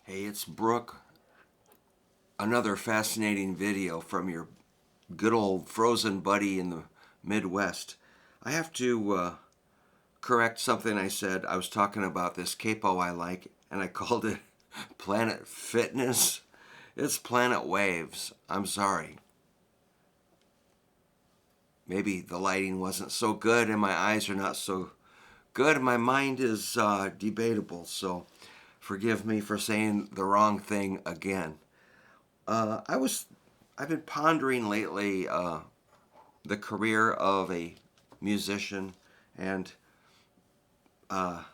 Hey, it's Brook. Another fascinating video from your good old frozen buddy in the Midwest. I have to correct something I said. I was talking about this capo I like, and I called it Planet Fitness. It's Planet Waves. I'm sorry. Maybe the lighting wasn't so good, and my eyes are not so good. My mind is debatable, so forgive me for saying the wrong thing again. Uh, I was I've been pondering lately the career of a musician and uh,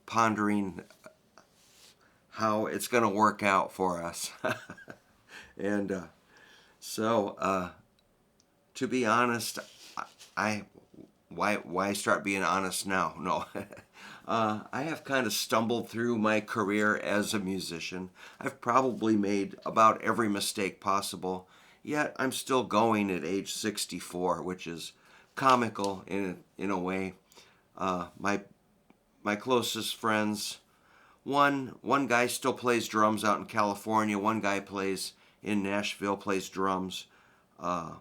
pondering how it's going to work out for us. and so, to be honest, I why start being honest now? No. I have kind of stumbled through my career as a musician. I've probably made about every mistake possible, yet I'm still going at age 64, which is comical in a way. My closest friends, one guy still plays drums out in California. One guy plays in Nashville, plays drums. Uh,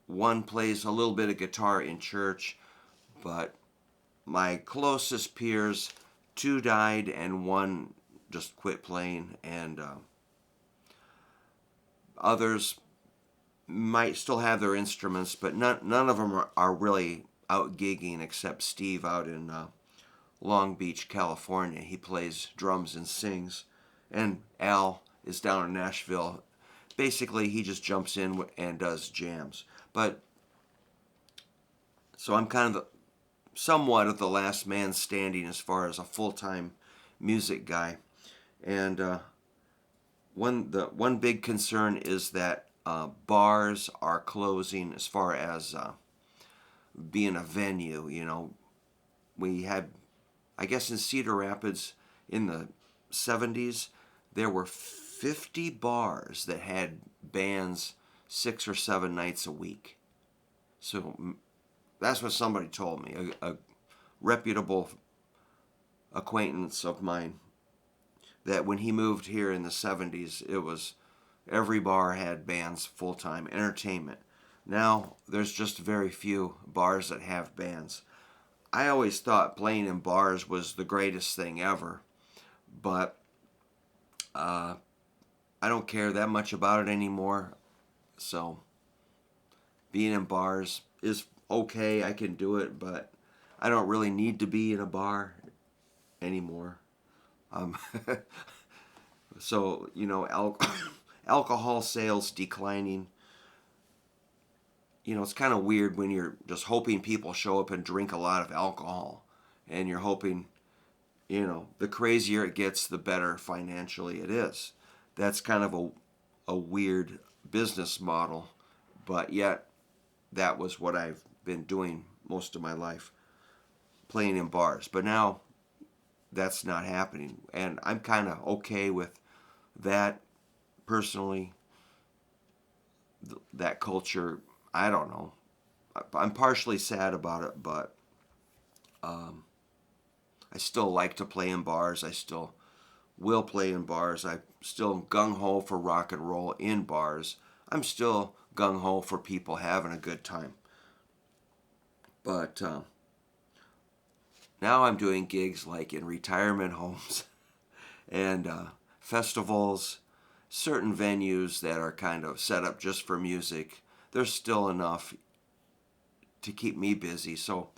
One plays a little bit of guitar in church, but my closest peers, two died and one just quit playing, and others might still have their instruments, but none of them are really out gigging except Steve out in Long Beach, California. He plays drums and sings, and Al is down in Nashville. Basically, he just jumps in and does jams. But so I'm kind of somewhat of the last man standing as far as a full-time music guy. And one big concern is that bars are closing as far as being a venue. We had, I guess, in Cedar Rapids in the 70s, there were 50 bars that had bands 6 or 7 nights a week. So that's what somebody told me, a reputable acquaintance of mine, that when he moved here in the 70s, it was every bar had bands full-time entertainment. Now there's just very few bars that have bands. I always thought playing in bars was the greatest thing ever, but I don't care that much about it anymore. So being in bars is okay. I can do it, but I don't really need to be in a bar anymore. Um, so alcohol sales declining. It's kind of weird when you're just hoping people show up and drink a lot of alcohol, and you're hoping, the crazier it gets, the better financially it is. That's kind of a weird business model, but yet that was what I've been doing most of my life, playing in bars. But now that's not happening, and I'm kind of okay with that personally. That culture, I don't know. I'm partially sad about it, but I still like to play in bars. I still will play in bars. I'm still gung ho for rock and roll in bars. I'm still gung ho for people having a good time. But now I'm doing gigs like in retirement homes and festivals, certain venues that are kind of set up just for music. There's still enough to keep me busy. So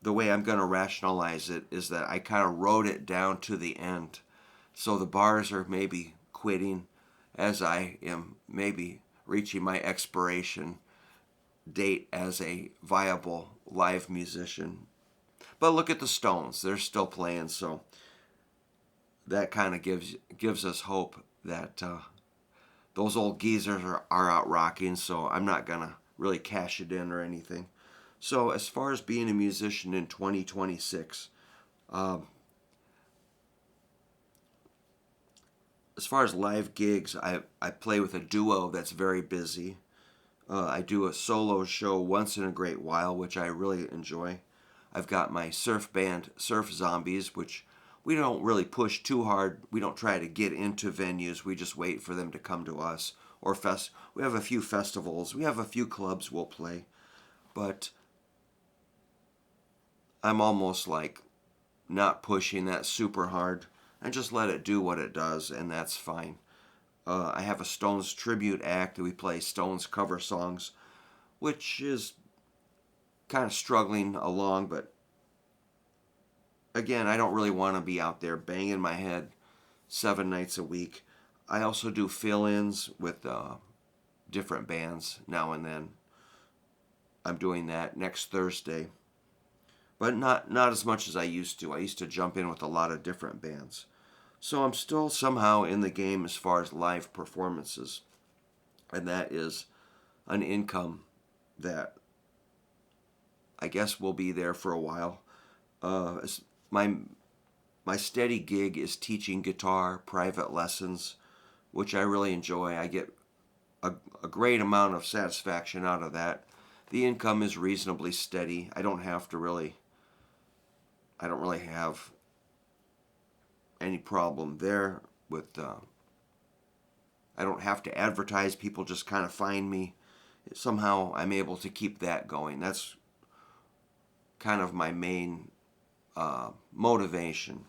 the way I'm going to rationalize it is that I kind of wrote it down to the end. So the bars are maybe quitting as I am maybe reaching my expiration date as a viable live musician. But look at the Stones. They're still playing, so that kind of gives us hope that those old geezers are out rocking, so I'm not going to really cash it in or anything. So as far as being a musician in 2026, as far as live gigs, I play with a duo that's very busy. I do a solo show once in a great while, which I really enjoy. I've got my surf band, Surf Zombies, which we don't really push too hard. We don't try to get into venues. We just wait for them to come to us. Or we have a few festivals. We have a few clubs we'll play. But I'm almost like not pushing that super hard. I just let it do what it does, and that's fine. I have a Stones tribute act that we play Stones cover songs, which is kind of struggling along, but again, I don't really want to be out there banging my head 7 nights a week. I also do fill-ins with different bands now and then. I'm doing that next Thursday, but not as much as I used to. I used to jump in with a lot of different bands. So I'm still somehow in the game as far as live performances, and that is an income that I guess will be there for a while. My steady gig is teaching guitar, private lessons, which I really enjoy. I get a great amount of satisfaction out of that. The income is reasonably steady. I don't really have any problem there with, I don't have to advertise. People just kind of find me. Somehow I'm able to keep that going. That's kind of my main motivation.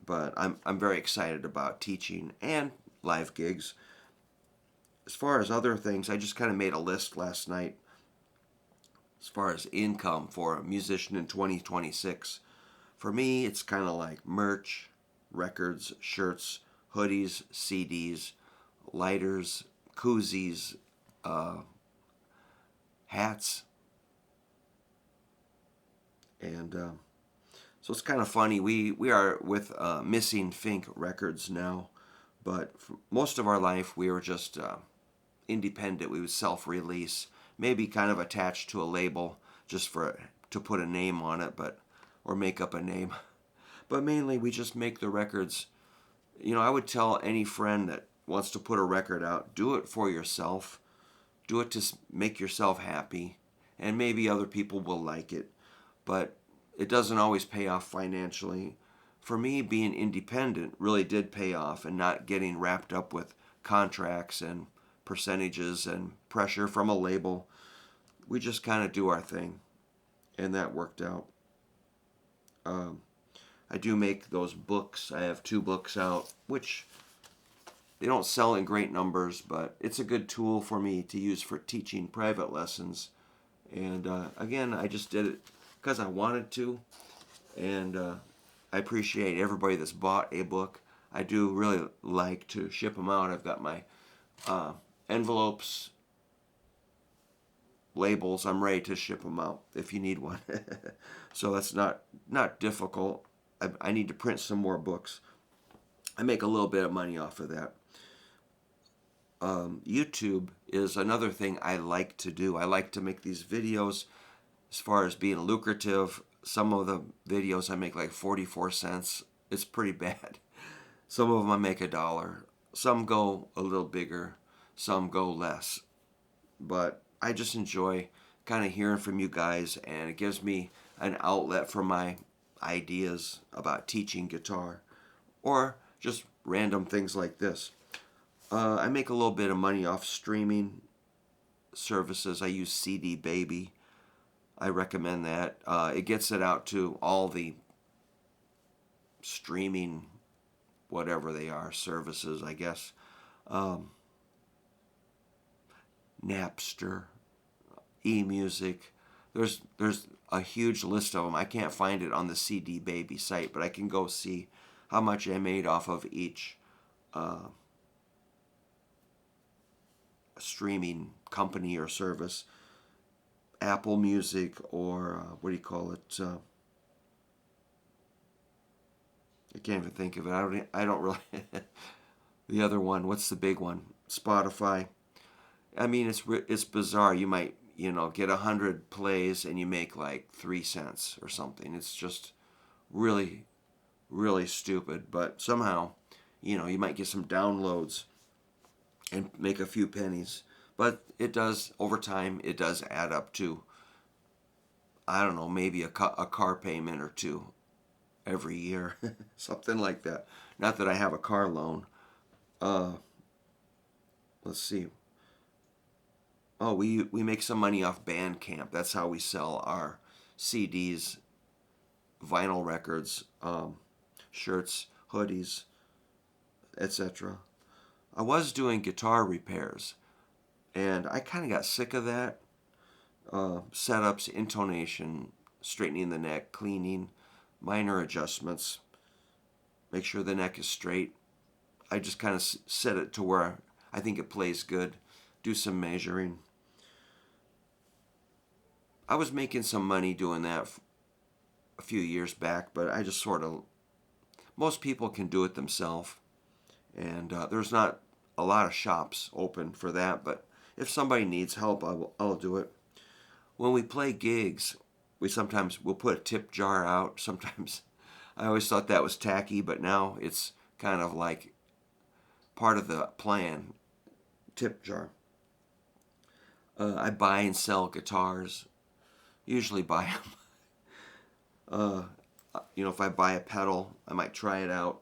But I'm very excited about teaching and live gigs. As far as other things, I just kind of made a list last night as far as income for a musician in 2026. For me, it's kind of like merch, records, shirts, hoodies, CDs, lighters, koozies, hats, and so it's kind of funny. We are with Missing Fink Records now, but for most of our life we were just independent. We would self-release, maybe kind of attached to a label just to put a name on it, or make up a name. But mainly we just make the records. I would tell any friend that wants to put a record out, do it for yourself. Do it to make yourself happy, and maybe other people will like it, but it doesn't always pay off financially. For me, being independent really did pay off, and not getting wrapped up with contracts and percentages and pressure from a label. We just kind of do our thing, and that worked out. I do make those books. I have 2 books out, which they don't sell in great numbers, but it's a good tool for me to use for teaching private lessons. And again, I just did it because I wanted to, and I appreciate everybody that's bought a book. I do really like to ship them out. I've got my envelopes, labels. I'm ready to ship them out if you need one. So that's not difficult. I need to print some more books. I make a little bit of money off of that. YouTube is another thing I like to do. I like to make these videos as far as being lucrative. Some of the videos I make like 44 cents. It's pretty bad. Some of them I make $1. Some go a little bigger. Some go less. But I just enjoy kind of hearing from you guys, and it gives me an outlet for my ideas about teaching guitar, or just random things like this. I make a little bit of money off streaming services. I use CD Baby. I recommend that. It gets it out to all the streaming, whatever they are, services, I guess. Napster, eMusic. There's a huge list of them. I can't find it on the CD Baby site, but I can go see how much I made off of each streaming company or service. Apple Music, or what do you call it? I can't even think of it. I don't really. The other one, what's the big one? Spotify. I mean, it's bizarre. You might get 100 plays and you make like 3 cents or something. It's just really, really stupid. But somehow, you might get some downloads and make a few pennies. But it does, over time, it does add up to, I don't know, maybe a car payment or two every year, something like that. Not that I have a car loan. Uh, let's see. Oh, we make some money off Bandcamp. That's how we sell our CDs, vinyl records, shirts, hoodies, etc. I was doing guitar repairs, and I kind of got sick of that. Setups, intonation, straightening the neck, cleaning, minor adjustments, make sure the neck is straight. I just kind of set it to where I think it plays good, do some measuring. I was making some money doing that a few years back, but I just sort of, most people can do it themselves, and there's not a lot of shops open for that, but if somebody needs help, I'll do it. When we play gigs, we'll put a tip jar out. Sometimes I always thought that was tacky, but now it's kind of like part of the plan. Tip jar. I buy and sell guitars. Usually buy them. If I buy a pedal, I might try it out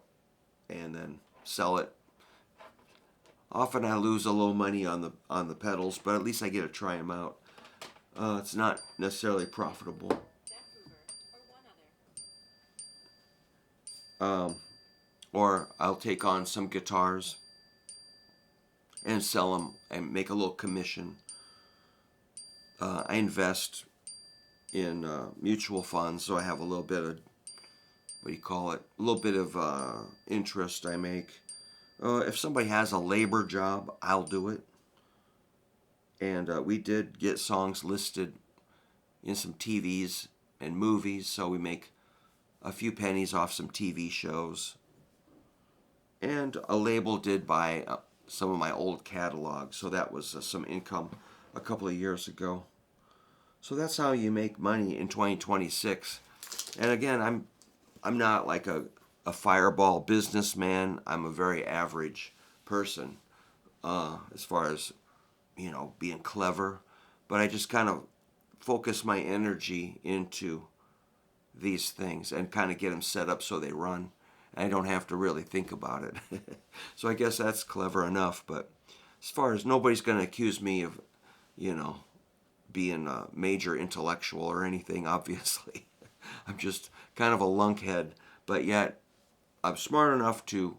and then sell it. Often I lose a little money on the pedals, but at least I get to try them out. It's not necessarily profitable. Or I'll take on some guitars and sell them and make a little commission. I invest in mutual funds, so I have a little bit of, a little bit of interest I make. If somebody has a labor job, I'll do it. And we did get songs listed in some TVs and movies, so we make a few pennies off some TV shows. And a label did buy some of my old catalogs, so that was some income a couple of years ago. So that's how you make money in 2026. And again, I'm not like a fireball businessman. I'm a very average person as far as being clever, but I just kind of focus my energy into these things and kind of get them set up so they run. I don't have to really think about it. So I guess that's clever enough, but as far as nobody's going to accuse me of, being a major intellectual or anything, obviously. I'm just kind of a lunkhead, but yet I'm smart enough to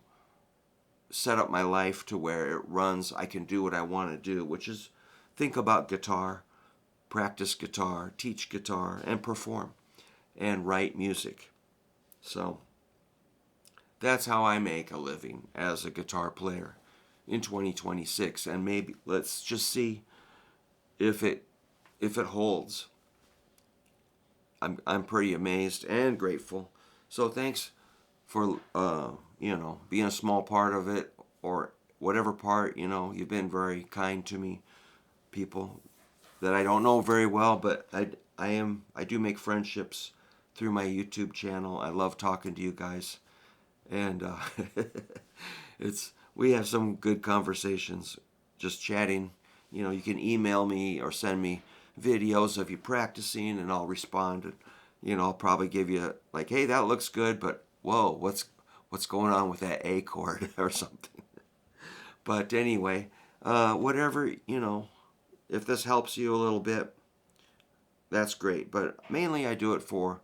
set up my life to where it runs. I can do what I want to do, which is think about guitar, practice guitar, teach guitar, and perform, and write music. So that's how I make a living as a guitar player in 2026, and maybe let's just see if it holds. I'm pretty amazed and grateful. So thanks for being a small part of it, or whatever part. You've been very kind to me, people that I don't know very well, but I do make friendships through my YouTube channel. I love talking to you guys, and we have some good conversations, just chatting. You can email me or send me videos of you practicing, and I'll respond. And I'll probably give you like, hey, that looks good, but whoa, what's going on with that A chord or something. But anyway, whatever, if this helps you a little bit, that's great. But mainly I do it for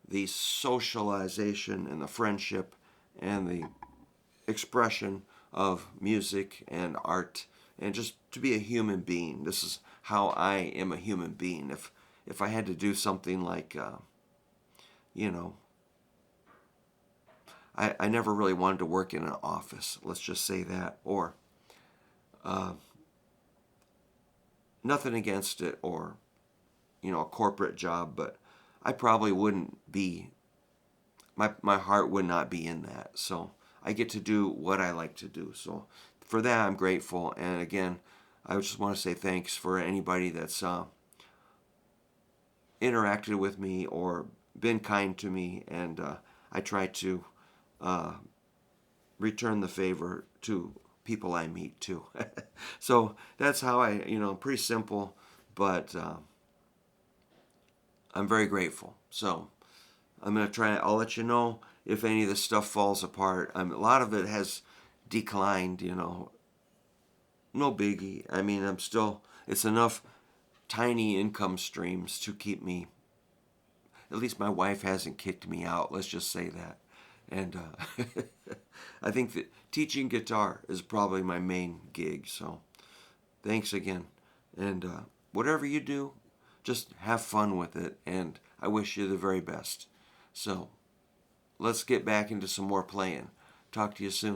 the socialization and the friendship and the expression of music and art, and just to be a human being. This is how I am a human being. If I had to do something like, I never really wanted to work in an office, let's just say that, or nothing against it, or, a corporate job, but I probably wouldn't be, my heart would not be in that. So I get to do what I like to do. So for that, I'm grateful. And again, I just want to say thanks for anybody that's interacted with me or been kind to me, and I try to return the favor to people I meet too. So that's how pretty simple, but I'm very grateful. So I'm going to try, I'll let you know if any of this stuff falls apart. A lot of it has declined, no biggie. I mean, it's enough tiny income streams to keep me, at least my wife hasn't kicked me out, let's just say that. And I think that teaching guitar is probably my main gig. So thanks again. And whatever you do, just have fun with it. And I wish you the very best. So let's get back into some more playing. Talk to you soon.